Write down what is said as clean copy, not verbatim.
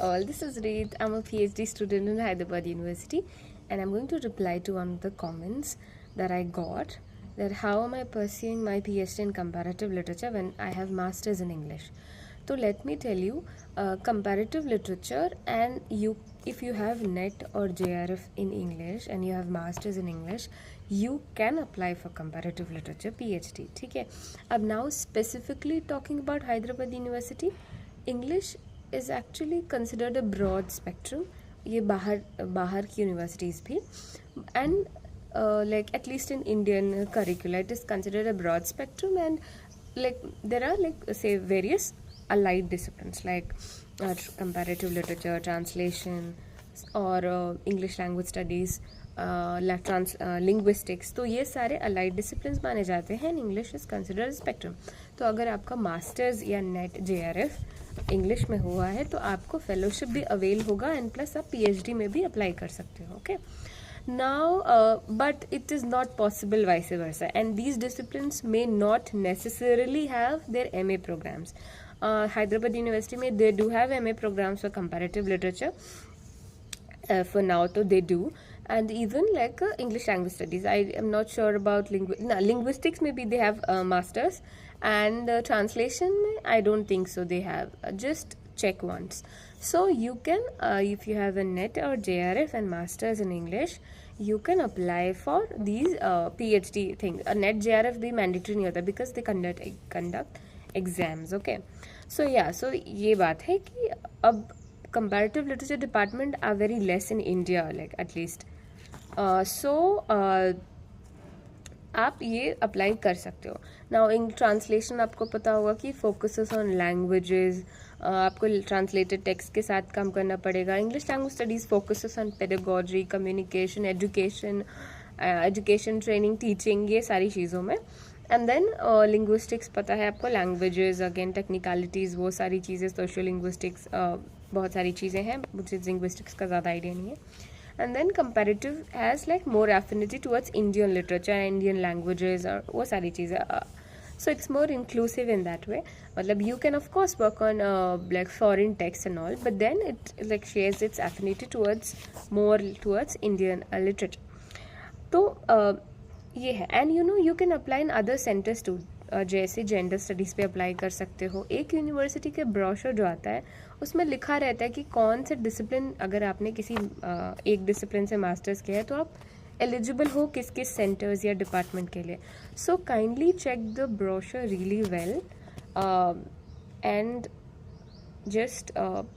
all, this is Reed. I'm a PhD student in Hyderabad University, and I'm going to reply to one of the comments that I got, that how am I pursuing my PhD in comparative literature when I have masters in English. So let me tell you, comparative literature, and if you have NET or JRF in English and you have masters in English, you can apply for comparative literature PhD. ठीक है. अब now specifically talking about Hyderabad University, English is actually considered a broad spectrum. ये बाहर की universities भी, and like at least in Indian curricula it is considered a broad spectrum, and like there are like say various allied disciplines like comparative literature, translation, or English language studies, linguistics. तो ये सारे allied disciplines माने जाते हैं, and English is considered a spectrum. तो अगर आपका masters या नेट JRF इंग्लिश में हुआ है तो आपको फेलोशिप भी अवेल होगा, एंड प्लस आप PhD में भी अप्लाई कर सकते हो. Okay. Now, but it is not possible vice versa, and these disciplines may not necessarily have their MA programs. Hyderabad University में they do have MA programs for comparative literature. For now, so they do, and even like English language studies. I am not sure about linguistics. Maybe they have masters, and translation. I don't think so. They have. Just check once. So you can, if you have a NET or JRF and masters in English, you can apply for these PhD things. A NET JRF भी mandatory नहीं होता because they conduct exams. Okay. So yeah. So ये बात है कि अब comparative literature department are very less in India, like at least. आप ये अप्लाई कर सकते हो. नाउ इन ट्रांसलेशन आपको पता होगा कि फोकसेस ऑन लैंग्वेजेस, आपको ट्रांसलेटेड टेक्स्ट के साथ काम करना पड़ेगा. English language studies focuses on pedagogy, communication, education training, teaching, ये सारी चीज़ों में. एंड देन लिंग्विस्टिक्स पता है आपको, लैंग्वेजेस, अगेन टेक्निकलिटीज़, वो सारी चीज़ें. सोशल लिंग्विस्टिक्स, बहुत सारी चीज़ें हैं, मुझे लिंग्विस्टिक्स का ज़्यादा आइडिया नहीं है. And then comparative has like more affinity towards Indian literature, Indian languages, और वो सारी चीज़ें. So it's more inclusive in that way. मतलब you can of course work on like foreign texts and all, but then it like shares its affinity more towards Indian literature. तो ये है. And you know you can apply in other centers too. जैसे gender studies पे apply कर सकते हो. एक university के ब्रोशर जो आता है उसमें लिखा रहता है कि कौन से डिसिप्लिन, अगर आपने किसी एक डिसिप्लिन से मास्टर्स किया है तो आप एलिजिबल हो किस किस सेंटर्स या डिपार्टमेंट के लिए. So kindly check the brochure really well, and just